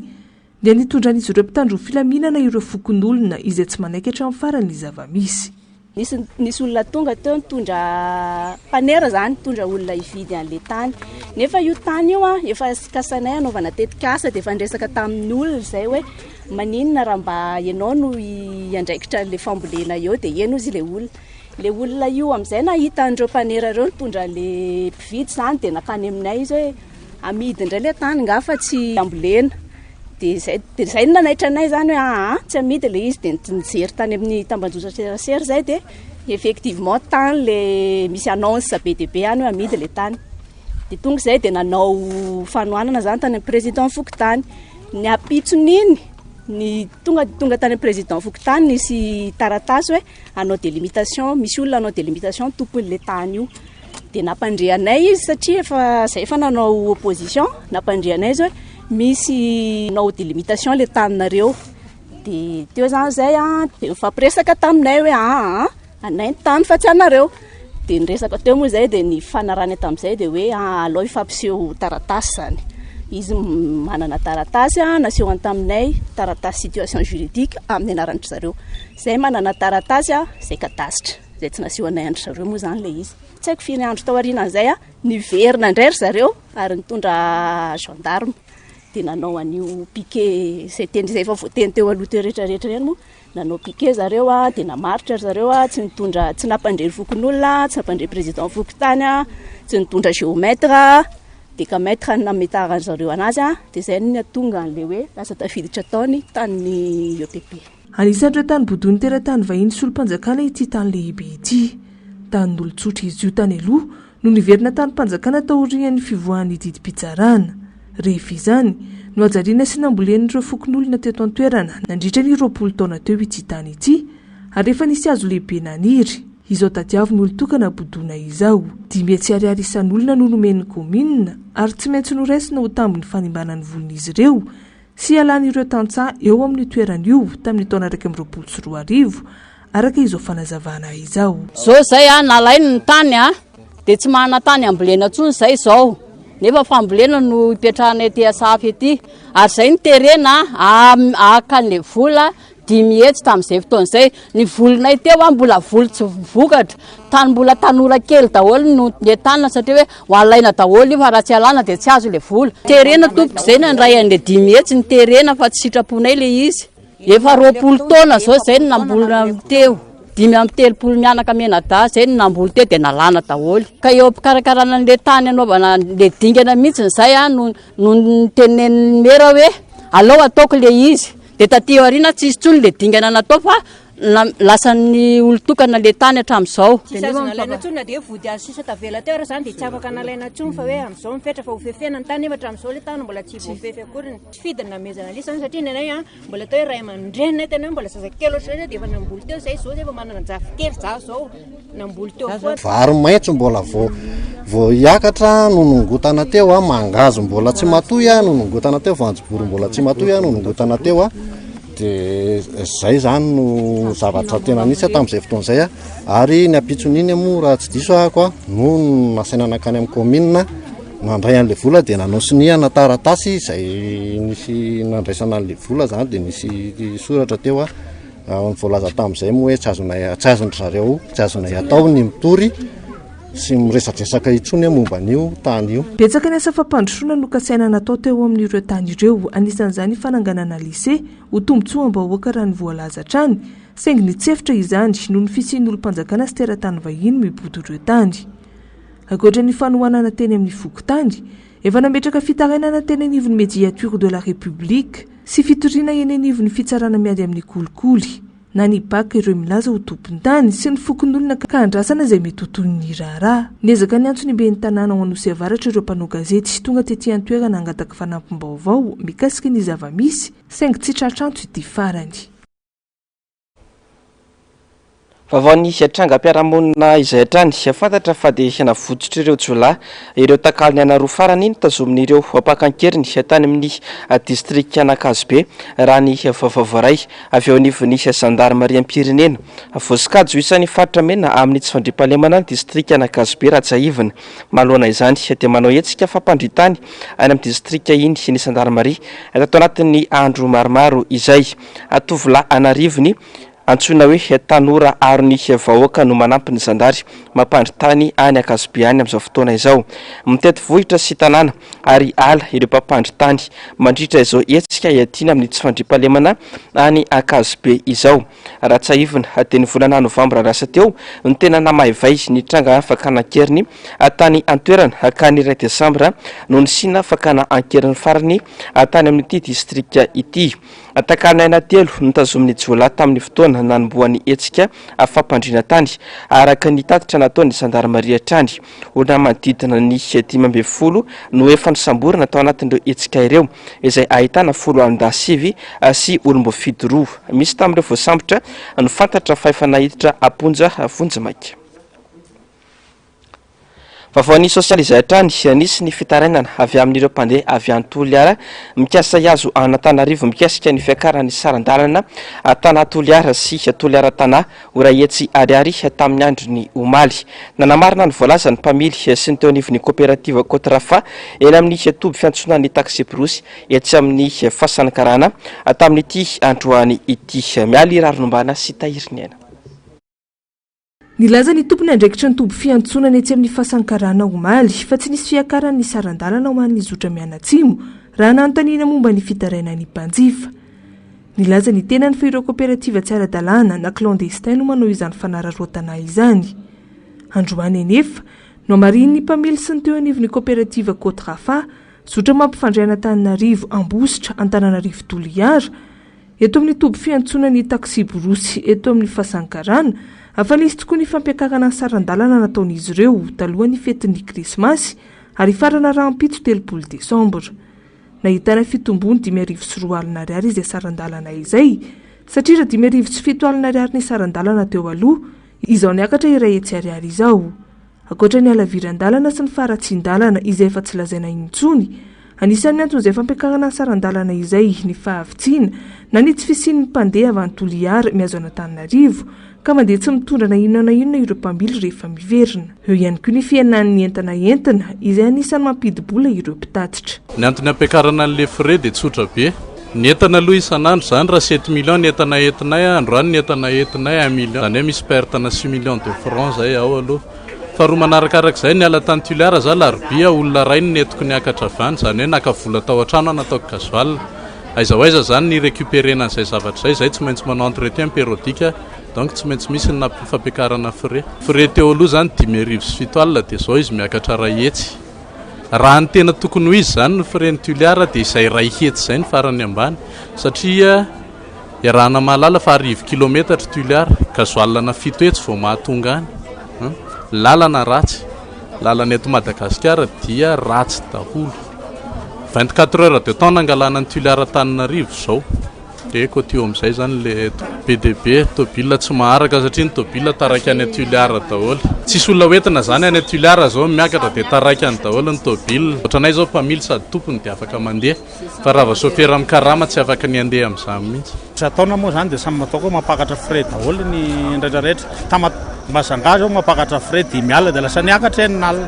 dia nitondran'izy ireo mpitandro filaminana ireo fokon'olona izay tsy manaikitra amin'ny farany zava-misy. Nisy olona tonga teo nitondra mpanera zany nitondra olona hividy an'ilay tany. Nefa io tany io efa kasanay anaovana tetikasa dia efa nresaka tamin'ny olona izay hoe maninona raha mba ianao no iandraikitra le fambolena eo dia eno izy ilay olona. Le olona io amin'izay nahita an'ireo mpanera ireo nitondra le mpividy zany dia nakany aminay izy hoe amidy indray le tany nga fa tsy ambolena. Dia zay nanaitra anay zany hoe tsy amidy le izy dia nijery tany amin'ny tambazotra serasera zay dia effectivement tany le misy annonce be dia be any hoe amidy le tany. Dia tonga izay dia nanao fanohanana zany tany amin'ny président foko-tany. Ny apitson'iny ny tonga tany amin'ny président foko-tany nisy taratasy hoe anao délimitation, misy olona anao délimitation tompon'le tany io. de nampandreanay izy satria zay efa nanao opposition, nampandreanay izy hoe misy nao délimitation le taninareo de teo zany zay de mifampiresaka taminay hoe anay ny tany fa tsy anareo de niresaka teo moa zay de ny fanarany tamin'izay de hoe alao ifampiseho taratasy zany izy manana taratasy naseho taminay taratasy situation juridique amin'ny anaran'ny zareo zay manana taratasy zay kadasitra zay tsy naseho anay andry zareo moa zany le izy tsy haiko firy andro tao aorianan'izay niverina indray ry zareo ary nitondra gendarme de nanao an'io piqué zay teny zay efa voateny teo aloha teo rehetrarehetra reny moa nanao piqué zareo de namaritra ry zareo tsy nitondra tsy nampandre fokon'olona tsy nampandre président fokotany tsy nitondra géomètre de ka maître nametarany zareo anazy de zay ny atonga an'le hoe lasa tafiditra taony tanin'ny EPP. Anisan'ireo tany bodony teratany vahiny sy olom-panjakana ity tany lehibe ity tanin'olon-tsotra izy io tany aloha no niverina tany-panjakana taorian'ny fivoahan'ny didim-pitsarana. Rehefa izany no ajariana sy nambolen'ireo fokon'olona teto an-toerana nandritra ny 20 taona teo ity tany ity ary rehefa nisy hazo lehibe naniry izao tadiaviny olon-tokana bodona izao 5 ariary isan'olona no nomen'ny commune ary tsy maintsy noraisina ho tambiny fanimbanany volon'izy ireo sy alan'ireo tantsaha eo amin'ny toeran'io tamin'ny taona 2024 araka izao fanazavana izao. Zao zay nalainy ny tany de tsy manana tany ambolena tsony zay zao nefa fambolena no ipetrahanay ty asafy ety ary zay ny terena akan'le vola 10 hetsy tamin'izay fotoan'izay ny volinay teo mbola voly tsy vokatra tany mbola tanora kely daholo no entanina satria hoe hoalaina daholo io fa raha tsy alana de tsy azo le vola terena tompoko zay nandray an'le 10 hetsy ny terena fa tsy sitraponay le izy efa 20 taona zao zay ny nambolina teo 5 mianaka menada zay ny namboly teo de nalana daholo ka eo pikarakarana an'le tany anaovana le dingana mihitsy zay no tenen'ny mera hoe alao ataoko le izy de taty aoriana tsy isy tsony le dingana natao fa lasan'ny olon-tokana le tany hatramin'izao. Nalaina tsony na de vody azo sisa tavela teo zany de tsy afaka nalaina tsony fa hoe am'izao mifetra fa hofefena ny tany nefa hatramin'izao le tany mbola tsy voafefy akory tsy fidiny namezana lisa satria nenay mbola teo hoe ray aman-drenay tena hoe mbola zazakely ohatrany de efa namboly teo zay zao efa manana jafokely za zao namboly teo koa. Vary maitso mbola vo iakatra no nongotana teo mangazo mbola tsy matoy no nongotana teo vanjoboro mbola tsy matoy no nongotana teo de zay zany no zavatra tena nisy tamin'izay fotoan'izay ary ny apitson'iny moa raha tsy diso ako no nasaina nakany amin'ny commune nandray an'le vola de nanao sinihana taratasy zay nisy nandraisana an'le vola zany de nisy soratra teo ny voalaza tamin'izay moa hoe tsy azon'ny zareo tsy azonay atao ny mitory sy miresadresaka itsony momba an'io tany io. Betsaka ny asa fampandrosoana no kasaina natao teo amin'ireo tany ireo anisan'izany fananganana lycée ho tombotsoa mbahoaka raha ny voalaza trany saingy nitsefitra izany noho ny fisian'ny olom-panjakana sy teratany vahiny mibody ireo tany. Ankoatra ny fanohanana teny amin'ny fokotany efa nametraka fitarainana teny anivon'ny médiature de la République sy fitoriana eny anivon'ny fitsarana miady amin'ny kolikoly na ny baka ireo milaza ho tompony tany sy ny fokon'olona ka andrasana izay mety ho toy ny raharaha. Niezaka ny antsony ben'ny tanàna ho anosy avaratra ireo mpanao gazety sy tonga tetỳ an-toerana hangataka fanampim-baovao mikasika ny zava-misy saingy tsy tratranto ity farany. Vavaon'ny trangam-piarahamonina izay hatrany fantatra fa dia hena fototra ireo jolahy ireo takaliny anaroa farany iny tazomin'ireo ampakan-keriny tany amin'ny district Anakazobe raha ny vavavoaray avy eo anivon'ny gendarmerie am-pirenena voasikajo isan'ny faritra mena amin'ny tsy fandriam-pahalemana ny district Anakazobe raha tsy aivina malohana izany dia manao hetsika fampandritany any amin'ny district iny ny gendarmerie atao anatin'ny andro maromaro izay tovolahy anarivony antsoina hoe tanora arony vahoaka no manampy ny zandary mampandritany any Akazobe any amin'izao fotoana izao mitety vohitra sy tanàna ary ala ireo mpampandritany mandritra izao hetsika hiatiana amin'ny tsy fandriam-pahalemana any Akazobe izao raha tsy aivina dia ny volana novambra lasa teo ny tena namaivay ny tranga fakana-keriny tany an-toerana ka ny 2 desambra no nisina fakana an-keriny farany tany amin'ity district ity takalina telo nitazomin'ny jolahy tamin'ny fotoana nanomboan'ny hetsika fampandrina tany araka ny tatitra nataon'ny gendarmerie hatrany olona manodidina ny 520 no efa nisamborana atao anatin'ireo hetsika ireo izay ahitana 10 sy olom-boafidy 2 misy tamin'ireo voasambotra ny fantatra fa efa nahiditra aponja vonjy maika. Vaovao sosialy izay hatrany nisy ny fitarainana avy amin'ireo mpandeha avy any Toliara mikasa Iazo Antananarivo mikasika ny fiakaran'ny sarandalana tana Toliara sy Toliara tana Oraetsy Ariary tamin'ny andron'ny omaly. Nanamarina ny voalaza ny mpamily sy ny teo anivon'ny coopérative Kotrafa eny amin'ny toby fiantsonan'ny taxi brosy etsy amin'ny fasankarana tamin'ity androany ity. Mialy Raronombana sy Tahiriny Aina. Nilaza ny tompony andraikitry ny toby fiantsonana etsy amin'ny fasankarana omaly fa tsy nisy fiakaran'ny sarandalana ho an'ny zotra mianatsimo raha nanontaniana momba ny fitarainan'ny mpanjifa. Nilaza ny tenany fa ireo coopérative tsy ara-dalàna na clandestin no manao izany fanararoatana izany. Androany anefa no amarin'ny mpamily sy ny teo anivon'ny coopérative Kotrafa zotra mampifandray Antananarivo Ambositra Antananarivo Toliara eto amin'ny toby fiantsonan'ny taxi brosy eto amin'ny fasankarana afa nisy tokoa ny fampiakarana sarandalana nataon'izy ireo talohan'ny fetin'ny krismasy ary farana rahampitso 3 Desambra. Nahitana fitombony 5,4 ariary izay sarandalana izay satria 5,7 ny sarandalana teo aloha izao niakatra iray etsy ariary izao. Akoatra ny alavirandalana sy ny faratsindalana izay efa tsy lazaina intsony, anisan'ny antony izay fampiakarana sarandalana izay ny fahavitsina na ny tsy fisian'ny mpandeha avy any Toliara mihazo Antananarivo ka mandeha tsy mitondra na inona ireo mpamily rehefa miverina. Eo ihany koa ny fiainan'ny entana izay anisan'ny mampidibola ireo mpitatitra. Ny antony ampiakarana an'le frais dia tsotra be. Ny entana aloha isan'andro zany raha 7 millions ny entana entinay, androany ny entana entinay 1 million. Zany hoe misy perte na 6 millions de francs zay ao aloha. Faharoa manarakarak'izay ny ala tany Toliara za larobia olona ray ny netiko niakatra avany zany hoe nakavola tao an-trano nataoko gasoil. Aiza zany ny récupérena an'izay zavatra zay tsy maintsy manao entretien périodique donc tsy maintsy misy ny fampiakarana frais. Frais teo aloha zany 10,7 dia zao izy miakatra ray hetsy. Raha ny tena tokony ho izy zany ny frais ny Toliara dia izay ray hetsy zay ny farany ambany satria iarahana mahalala fa 10 km Toliara gasoil na 7 hetsy vao mahatonga any. Lalana ratsy, lalana eto Madagasikara dia ratsy daholo. 24 heures de temps nangalana ny Toliara Antananarivo zao. Dia côté amin'izay zany le PDB tobile tsy maharaka satria ny tobile taraiky any Toliara daholo. Tsisy olona hoentina zany any Toliara zao miakatra dia taraiky any daholo ny tobile. Ohatranay zao mpamily sady tompony dia afaka mandeha fa raha chauffeur amin'ny karama tsy afaka ny andeha amin'izany mihitsy. Ataona moa zany dia samy mataoko mampakatra frais daholo ny rehetrarehetra. Mazanga zao mampakatra frais 10 miala dia lasa niakatra eny nalina.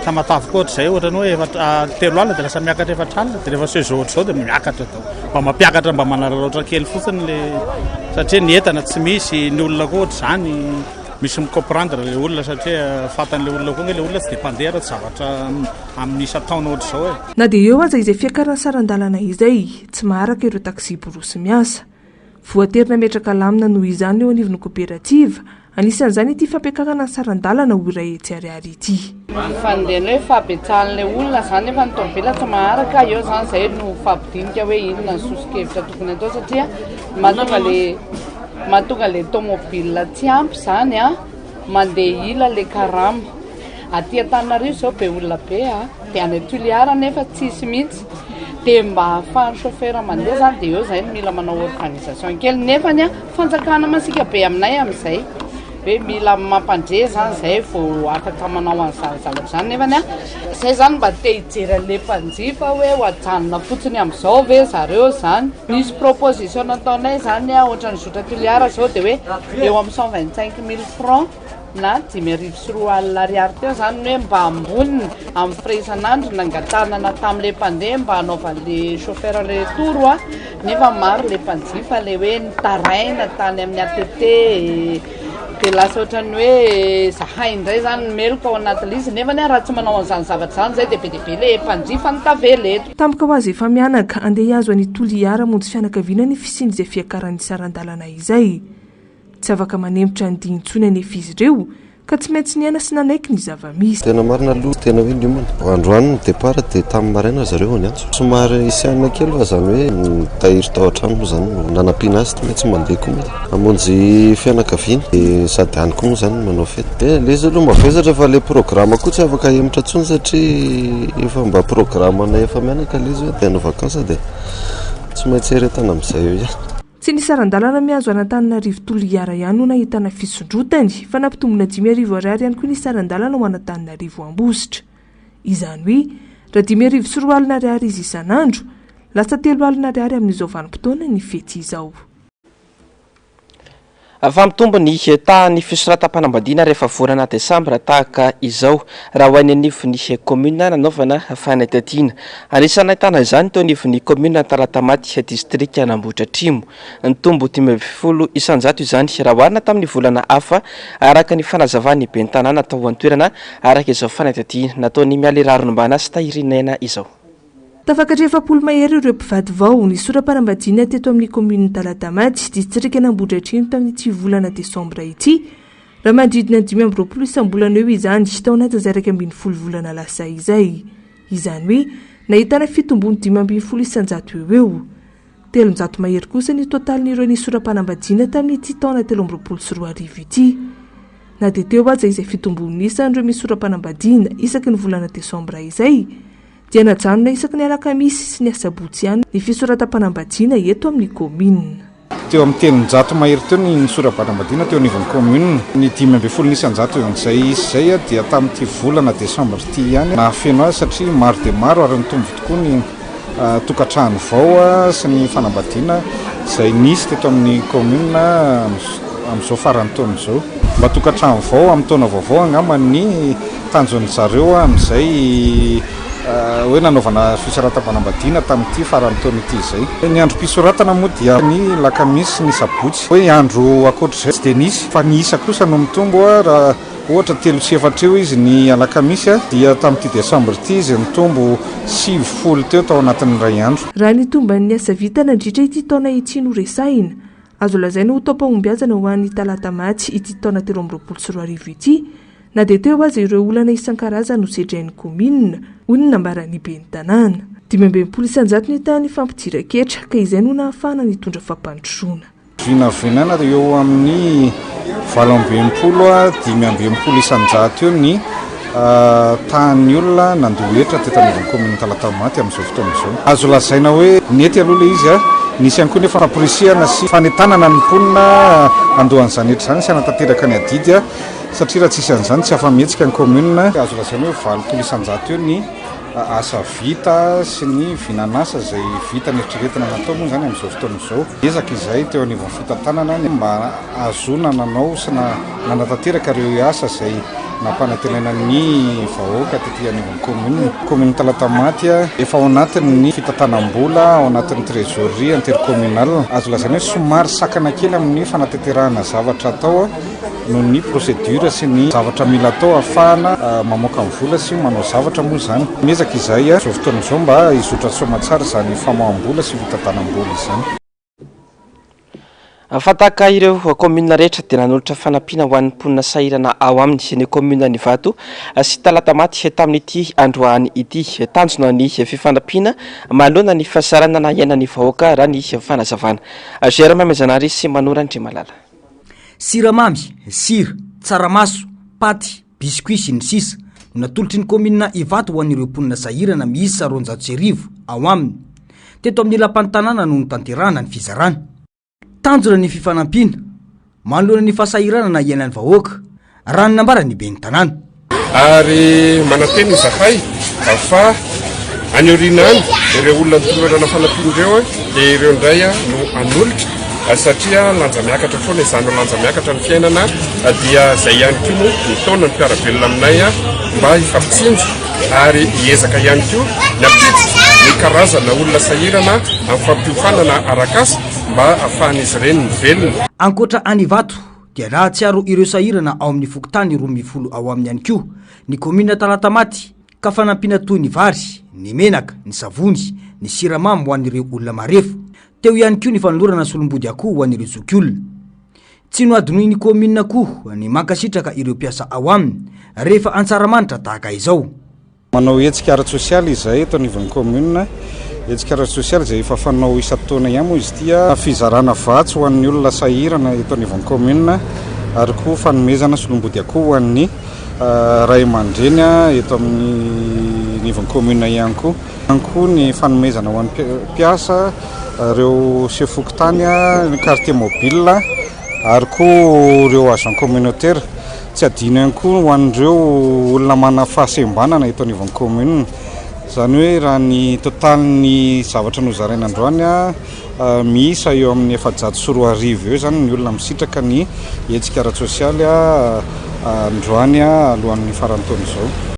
Tamatavy koa ohatr'izay ohatrany hoe 3 alina dia lasa miakatra 4 alina dia rehefa sezon ohatr'izao dia miakatra dao. Mba mampiakatra mba manararaotra kely fotsiny le satria ny entana tsy misy ny olona koa ohatr'izany misy micomprendre le olona satria fatan'le olona koa le olona tsy dia mpandeha raha zavatra amin'ny isa-taona ohatr'izao hoe. Na dia eo aza izay fiakarana sarandalana izay tsy maharaka ireo taxi brosy miasa. Voatery nametraka lamina noho izany eo anivon'ny coopérative anisan'izany ity fampiakarana sarandalana ho iray etsy ariary ity. Fandehana hoe fahabetsahan'ilay olona zany efa ny tobile tsy maharaka eo zany izay no fampidinika hoe inona ny sosokevitra tokony atao satria mahatonga le tomobile tsy ampy zany mandeha ila le karama. Aty Antananarivo zao be olona be dia any Toliara nefa tsisy mihitsy. Dia mba ahafahan'ny chauffeur mandeha zany dia eo zay mila manao organisation kely nefa fanjakana masika be aminay amin'izay. Hoe mila mampandre zany zay vao afaka manao an'izany zavatra zany nefa izay zany mba te hijery an'le mpanjifa hoe ho ajanona fotsiny amin'izao ve zareo zany. Misy proposition nataonay zany ohatran'ny zotra Toliara zao dia hoe eo amin'ny 125,000 francs na 5,4 ariary teo zany hoe mba amboniny amin'ny frais isan'andro nangatanana tamin'le mpandeha mba hanaovan'le chauffeur retour nefa maro le mpanjifa le hoe nitaraina tany amin'ny ATT dia lasa ohatrany hoe zahay indray zany meloko ao anatin'izy nefa raha tsy manao an'izany zavatra zany zay dia be dia be le mpanjifa ny tavela eto. Tampoka ho azy efa mianaka andeha hiazo any Toliara monjy fianakaviana ny fisiany izay fiakaran'ny sarandalana izay. Tsy afaka manempotra ny dintsony anefa izy ireo ka tsy maintsy niana sy nanaiky ny zava-misy. Tena marina aloha tena hoe niomana. Androany ny départ dia tamin'ny maraina zareo ny antso. Somary isianina kely fa zany hoe nitahiry tao an-trano zany nanampiana azy tsy maintsy mandeha koa mety. Hamonjy fianakaviana dia sady any koa moa zany manao fety. Dia le izy aloha mavesatra fa le programme koa tsy afaka hemotra tsony satria efa mba programme efa mianaka le izy hoe dia hanao vakansa dia tsy maintsy heretana amin'izay eo ihany. tsy nisy aran-dalana miazo Anatananarivo Toliara ihany no nahitana fisondrotany fa nampitombona 5,000 ariary ihany koa nisy aran-dalana ho Anatananarivo Ambositra. Izany hoe raha 5,4 ariary izy isan'andro, lasa 3 ariary amin'izao vanim-potoana ny fety izao. Fampitombo ny tahan'ny fisoratam-panambadiana rehefa volana Desambra tahaka izao raha ho any anivon'ny komuna nanaovana fanadihadiana. Anisan'ny ahitana izany teo anivon'ny komuna Talatamaty distrika Anambohitra Atrimo. Ny tombo 10,000 isan-jato izany raha hoarina tamin'ny volana hafa araka ny fanazavan'ny ben'ny tanàna tao an-toerana araka izao fanadihadiana nataony Mialy Raronombana sy Tahirinena izao. Tafakatra 7 mahery ireo mpivady vao ny soram-panambadiana teto amin'ny komuna Talatamaty distrika Anambohitra Atrimo tamin'ny 10 volana Desambra ity. Raha manodidina 5,20 isam-bolana eo izany tao anaty 12 volana lasa izay. Izany hoe nahitana fitombony 15,000 isan-jato eo. 300 mahery kosa ny totalin'ireo ny soram-panambadiana tamin'ity taona 2024 ity. Na dia teo aza izay fitombony isan'ireo misy soram-panambadiana isaky ny volana Desambra izay. Dia najanona isaky ny alakamisy sy ny asabotsy ihany ny fisoratam-panambadiana eto amin'ny komuna. Teo amin'ny 300 mahery teo ny soram-panambadiana teo anivon'ny komuna. Ny 15,000 isan-jato eo an'izay izy izay dia tamin'ity volana Desambra ity ihany nahafeno azy satria maro dia maro ary nitombo tokoa ny tokantrano vao sy ny fanambadiana izay nisy teto amin'ny komuna amin'izao faran'ny taona izao. Mba tokantrano vao amin'ny taona vaovao angamba ny tanjon'ny zareo amin'izay hoe nanaovana fisoratam-panambadiana tamin'ity faran'ny taona ity izay. Ny andro mpisoratana moa dia ny lakamisy ny sabotsy. Hoe andro akoatr'izay tsy dia nisy fa ny isa kosa no mitombo raha ohatra 3 sy 4 eo izy ny alakamisy dia tamin'ity Desambra ity izy mitombo 7,000 teo tao anatin'ny ray andro. Raha ny tomban'ny asa vita nandritra ity taona ity no resahina, azo lazaina ho taom-pahombiazana ho an'ny Talatamaty ity taona 2024 ity. Na dia teo aza ireo olana isan-karazany no sedrain'ny komuna, hoy ny nambaran'ny ben'ny tanàna. 15,000 isan-jato ny tany fampidiran-ketra ka izay no nahafahana nitondra fampandrosoana. Vinavinana eo amin'ny 20,000 5,000 isan-jato eo ny tahan'ny olona nandohetra teto anivon'ny komuna Talatamaty amin'izao fotoana izao. Azo lazaina hoe nety aloha ilay izy nisy ihany koa nefa famporisihana sy fanentanana ny mponina andohan'izany etra izany sy hanatanteraka ny adidy satria raha tsisy an'izany tsy afa-mihetsika ny komuna. Azo lazaina hoe 20,000 isan-jato eo ny asa vita sy ny vinanasa izay vita ny eritreretina natao moa zany amin'izao fotoana izao. Ezaka izay teo anivon'ny fitantanana mba azona nanao sy nanatanteraka ireo asa izay nampanantenana ny vahoaka tetỳ anivon'ny komuna. Komuna Talatamaty efa ao anatin'ny fitantanam-bola ao anatin'ny trésorerie intercommunal. Azo lazaina hoe somary sakana kely amin'ny fanatanterahana zavatra atao noho ny procédure sy ny zavatra mila atao ahafahana mamoaka ny vola sy manao zavatra moa zany. Miezaka izay izao fotoana izao mba hizotra soamatsara izany famoaham-bola sy fitantanam-bola izany. Fataka ireo komuna rehetra dia nanolotra fanampiana ho an'ny mponina sahirana ao amin'ny ny komuna Nivato sy Talatamaty tamin'ity androany ity. Tanjona ny fifanampiana manoloana ny fahasarana na iainan'ny vahoaka raha ny fanazavana. Gérard Mejanary sy Manora Andrimalala. Siramamy, sira, tsaramaso, paty, biscuit sy ny sisa no natolotry ny komuna Ivato ho an'ireo mponina sahirana miisa 200 ao aminy. Teto amin'ny lapan'ny tanàna no tanterahana ny fizarana. Tanjona ny fifanampiana manoloana ny fahasahirana na iainan'ny vahoaka raha ny nambarany ben'ny tanàna. Ary mananteny zakay fa anyoriana any ireo olona nitolorana fanampian'ireo dia ireo indray no anolotra satria lanja miakatra foana izany lanja miakatra ny fiainana dia izay ihany koa moa ny taona ny mpiara-belona aminay mba hifampitsinjo ary hiezaka ihany koa ny ampitsy ny karazana olona sahirana amin'ny fampiofanana arakasa mba ahafahan'izy ireny ny velona. Ankoatra any Ivato dia nahatsiaro ireo sahirana ao amin'ny fokotany 20 ao amin'ny ihany koa ny komuna Talatamaty ka fanampiana toy ny vary, ny menaka, ny savony, ny siramamy ho an'ireo olona marefo. Teo ihany koa ny fanolorana solombody akoho ho an'ireo zokiolona. Tsy no adinoy ny komuna koa ny mankasitraka ireo mpiasa ao aminy rehefa antsaramanitra tahaka izao. Manao hetsika ara-tsosialy izay eto anivon'ny komuna. Hetsika ara-tsosialy izay efa fanao isan-taona ihany moa izy tia fizarana vatsy ho an'ny olona sahirana eto anivon'ny komuna ary koa fanomezana solombody akoho ho an'ny ray aman-dreny eto amin'ny anivon'ny komuna ihany koa. Ankoa ny fanomezana ho an'ny mpiasa reo chefokotany ny quartier mobile ary koa reo agent communautaire tsy adino ihany koa ho an'ireo olona mana fahasembanana eto anivon'ny commune. Zany hoe raha ny totalin'ny zavatra nozaraina androany miisa eo amin'ny 740 eo zany ny olona misitraka ny hetsika ara-tsosialy androany alohan'ny farantaona izao.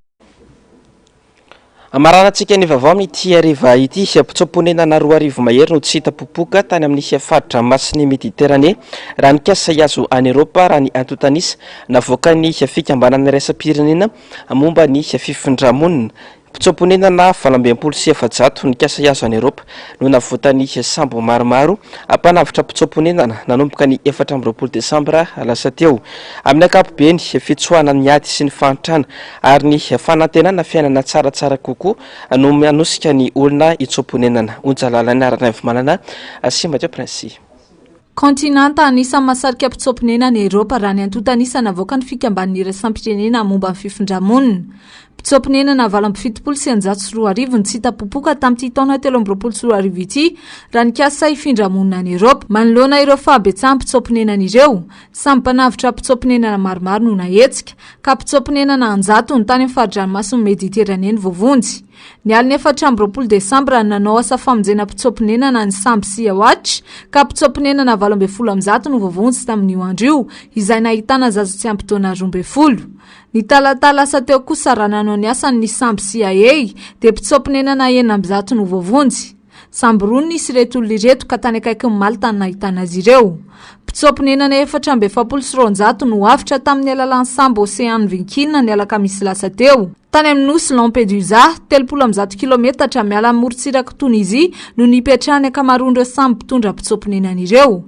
Amaranantsika ny vaovao amin'ity hariva ity mpitsamponenana 2 arivo mahery no tsy hita popoka tany amin'ny faritra masiny Mediterranée raha ny kasa azo any Eropa raha ny antotanisa navoaka ny fikambanana iraisam-pirenena momba ny fifindramonina. Mpitsamponenana 2700 ny kasa azo any Eropa no navotany sambo maromaro ampanavitra mpitsamponenana nanomboka ny 14 Desambra lasa teo amin'ny ankapobeny fitsoahana ny ady sy ny fahantrana ary ny fanantenana fiainana tsaratsara kokoa no manosika ny olona itsamponenana. Onjalalany Aranaivy Manana Simateo Prince. Kontinanta anisany mahasarika mpitsamponenana Eropa raha ny antotanisa navoaka ny fikambanana iraisam-pirenena momba ny fifindramonina. Mpitsamponenana 774 ny tsy hita popoka tamin'ity taona 2024 ity raha ny kasa hifindramonina any Eropa. Manoloana ireo fahabetsahan'ny mpitsamponenana ireo, samy mpanavitra mpitsamponenana maromaro no nahetsika ka mpitsamponenana 100 ny tany amin'ny faridranomasina Mediterranée voavonjy. Ny aliny 14 Desambra nanao asa famonjena mpitsamponenana ny Samby Sia Watch ka mpitsamponenana 12 no voavonjy tamin'io andro io izay nahitana zaza tsy ampy taona 12. Ny talatala asa teo kosa raha nanao ny asany ny Samby CIA dia mpitsamponenana 900 no voavonjy. Samby roa nisy ireto olona ireto ka tany akaikin'ny Malta no nahitana azy ireo. Mpitsamponenana 470 no avitra tamin'ny alalan'ny Sambo Ocean Vinkina ny alakamisy lasa teo. Tany amin'ny nosy Lampedusa, 310 km miala amin'ny morontsiraka Tunisia no nipetrahany ankamaroan'ireo samby mpitondra mpitsamponenana ireo.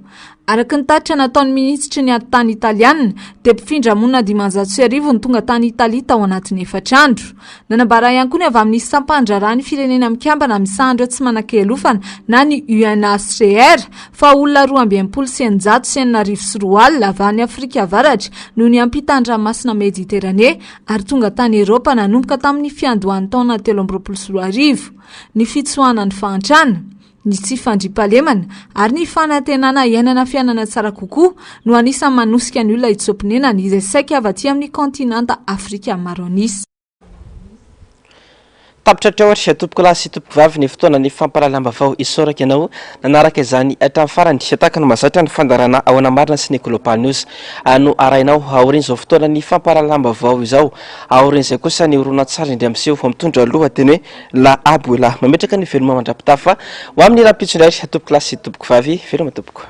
Araka ny tatitra nataon'ny ministry ny antany italiana dia mpifindra-monina 500,000 ny tonga tany Italia tao anatin'ny 4 andro. Nanambara ihany koa ny avy amin'ny sampandraraha ny firenena mikambana misahandreo tsy manan-kehalofana na ny UNHCR fa olona 2,994 alina avy any Afrika Avaratra no ny ampita an-dranomasina Mediterranée ary tonga tany Eropa nanomboka tamin'ny fiandohan'ny taona 2024. Ny fitsoahana ny fahantrana, ny tsy fandriampahalemana ary ny fanantenana iainana fiainana tsara kokoa no anisan'ny manosika ny olona itsamponenana izay saika avy aty amin'ny kontinanta Afrika maro anisa. Tapitra traotra tompoko lahy sy tompoko vavy ny fotoana ny fampalalambavao isoraka ianao nanaraka izany hatramin'ny farany tahaka ny mahazatra ny fandarana ao anamarina sy ny global news no arainao aoriana izao fotoana ny fampalalambavao izao aoriana izay kosa ny horonan-tsary indray amin'seho mitondra aloha teny hoe la abola mametraka ny veloma mandrapitafa ho amin'ny raha-pitso indray tompoko lahy sy tompoko vavy veloma tompoko.